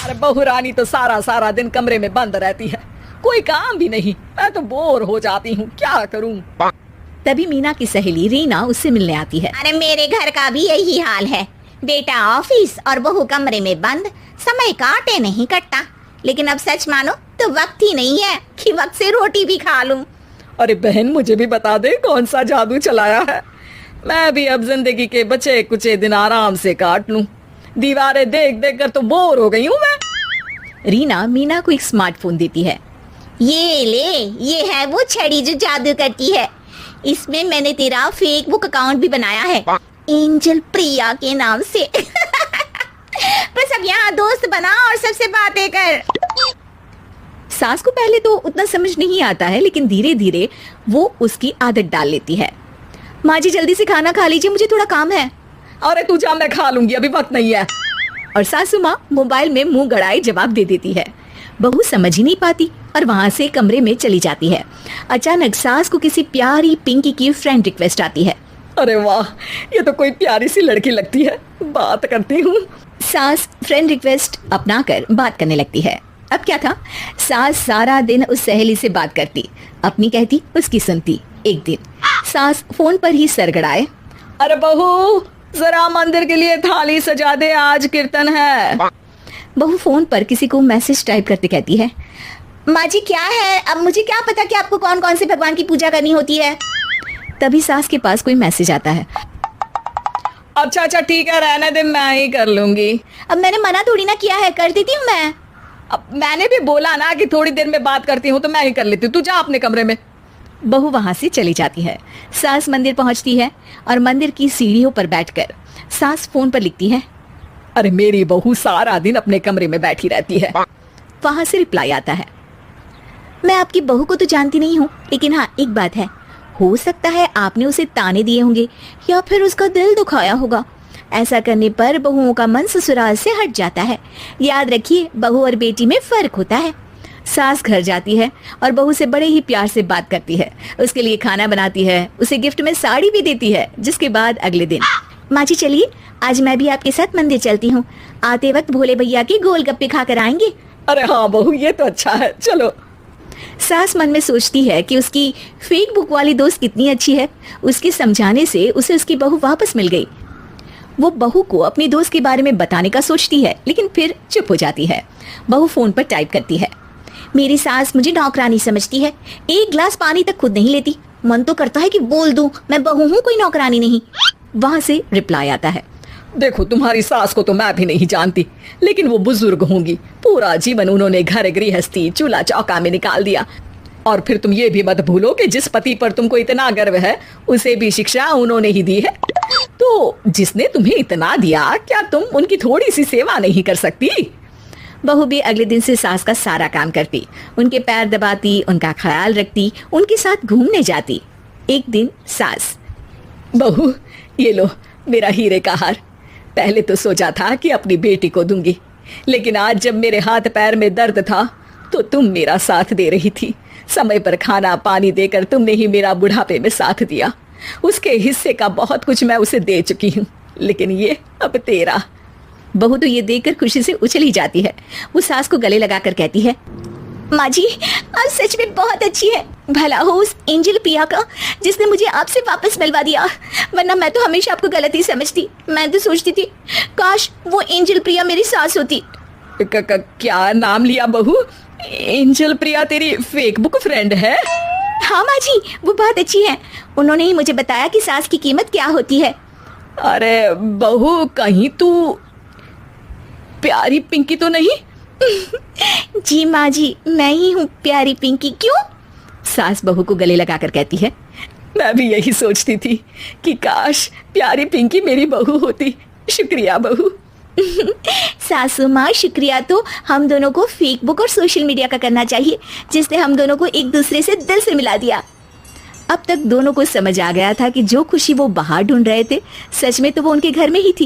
अरे बहू रानी तो सारा सारा दिन कमरे में बंद रहती है, कोई काम भी नहीं। मैं तो बोर हो जाती हूँ, क्या करूँ। तभी मीना की सहेली रीना उससे मिलने आती है। अरे मेरे घर का भी यही हाल है, बेटा ऑफिस और बहू कमरे में बंद, समय काटे नहीं कटता। लेकिन अब सच मानो तो वक्त ही नहीं है कि वक्त से रोटी भी खा लूं। अरे बहन मुझे भी बता दे कौन सा जादू चलाया है, मैं भी अब जिंदगी के बचे कुचे दिन आराम से काट लूं। दीवारें देख देख कर तो बोर हो गई हूँ मैं। रीना मीना को एक स्मार्टफोन देती है। ये ले, ये है वो छड़ी जो जादू करती है। इसमें मैंने तेरा फेसबुक अकाउंट भी बनाया है, एंजल प्रिया के नाम से। बस अब यहाँ दोस्त बना और सबसे बातें कर। सास को पहले तो उतना समझ नहीं आता है, लेकिन धीरे धीरे वो उसकी आदत डाल लेती है। माँ जी जल्दी से खाना खा लीजिए, मुझे थोड़ा काम है। अरे तू जा, मैं खा लूंगी, अभी वक्त नहीं है। और सासू माँ मोबाइल में मुंह गड़ाए जवाब दे देती है। बहू समझ ही नहीं पाती और वहां से कमरे में चली जाती है। अचानक सास को किसी प्यारी पिंकी की फ्रेंड रिक्वेस्ट आती है। अरे वाह, ये तो कोई प्यारी सी लड़की लगती है, बात करती हूँ। सास फ्रेंड रिक्वेस्ट अपनाकर बात करने लगती है। अब क्या था, सास सारा दिन उस सहेली से बात करती, अपनी कहती उसकी सुनती। एक दिन सास फोन पर ही सरगड़ाए, अरे बहू जरा मंदिर के लिए थाली सजा दे, आज कीर्तन है। बहू फोन पर किसी को मैसेज टाइप करते कहती है, माँ जी क्या है, अब मुझे क्या पता कि आपको कौन कौन से भगवान की पूजा करनी होती है। तभी सास के पास कोई मैसेज आता है। अच्छा अच्छा ठीक है, रहने दे, मैं ही कर लूंगी। अब मैंने मना थोड़ी ना किया है, कर देती हूँ मैं। अब मैंने भी बोला ना कि थोड़ी देर में बात करती हूँ, तो मैं ही कर लेती हूँ, तू जा अपने कमरे में। बहू वहां से चली जाती है। सास मंदिर पहुंचती है और मंदिर की सीढ़ियों पर बैठकर सास फोन पर लिखती है, अरे मेरी बहू सारा दिन अपने कमरे में बैठी रहती है। वहां से रिप्लाई आता है, मैं आपकी बहू को तो जानती नहीं हूँ, लेकिन हाँ एक बात है, हो सकता है आपने उसे ताने दिए होंगे या फिर उसका दिल दुखाया होगा। ऐसा करने पर बहुओं का मन ससुराल से हट जाता है। याद रखिए, बहू और बेटी में फर्क होता है। सास घर जाती है और बहू से बड़े ही प्यार से बात करती है, उसके लिए खाना बनाती है, उसे गिफ्ट में साड़ी भी देती है। जिसके बाद अगले दिन, माँ जी चलिए, आज मैं भी आपके साथ मंदिर चलती हूँ, आते वक्त भोले भैया के गोलगप्पे खा कर आएंगे। अरे हाँ बहू, ये तो अच्छा है, चलो। सास मन में सोचती है कि उसकी फेक बुक वाली दोस्त कितनी अच्छी है। उसके समझाने से उसे उसकी बहू वापस मिल गई। वो बहू को अपनी दोस्त के बारे में बताने का सोचती है, लेकिन फिर चुप हो जाती है। बहू फोन पर टाइप करती है, मेरी सास मुझे नौकरानी समझती है, एक गिलास पानी तक खुद नहीं लेती। मन तो करता है कि बोल दूं, मैं बहू हूँ, कोई नौकरानी नहीं। वहां से रिप्लाई आता है, देखो तुम्हारी सास को तो मैं भी नहीं जानती, लेकिन वो बुजुर्ग होंगी, पूरा जीवन उन्होंने घर गृहस्थी चूल्हा चौका में निकाल दिया। और फिर तुम ये भी मत भूलो कि जिस पति पर तुमको इतना गर्व है, उसे भी शिक्षा उन्होंने ही दी है। तो जिसने तुम्हें इतना दिया, क्या तुम उनकी थोड़ी सी सेवा नहीं कर सकती। बहू भी अगले दिन से सास का सारा काम करती, उनके पैर दबाती, उनका ख्याल रखती, उनके साथ घूमने जाती। एक दिन सास, बहू ये लो मेरा हीरे का हार, पहले तो सोचा था कि अपनी बेटी को दूंगी, लेकिन आज जब मेरे हाथ पैर में दर्द था तो तुम मेरा साथ दे रही थी। समय पर खाना पानी देकर तुमने ही मेरा बुढ़ापे में साथ दिया। उसके हिस्से का बहुत कुछ मैं उसे दे चुकी हूँ, लेकिन ये अब तेरा। बहू तो ये देखकर खुशी से उछली जाती है। वो सास को गले लगाकर कहती है, माँ जी आप सच में बहुत अच्छी है, भला हो उस एंजल प्रिया का जिसने मुझे आपसे वापस मिलवा दिया, वरना मैं तो हमेशा आपको गलत ही समझती। मैं तो सोचती थी काश वो एंजल प्रिया मेरी सास होती। क्या नाम लिया बहू? एंजल प्रिया तेरी फेक बुक फ्रेंड है? हाँ माँ जी, वो बहुत अच्छी है, उन्होंने ही मुझे बताया कि सास की कीमत क्या होती है। अरे बहू, कहीं तू प्यारी पिंकी तो नहीं? जी माँ जी, मैं ही हूँ प्यारी पिंकी। क्यों? सास बहू को गले लगाकर कहती है, मैं भी यही सोचती थी कि काश प्यारी पिंकी मेरी बहू होती। शुक्रिया बहू। सासू माँ, शुक्रिया तो हम दोनों को फेसबुक और सोशल मीडिया का करना चाहिए, जिसने हम दोनों को एक दूसरे से दिल से मिला दिया। अब तक दोनों को समझ आ गया था कि जो खुशी वो बाहर ढूंढ रहे थे, सच में तो वो उनके घर में ही थी।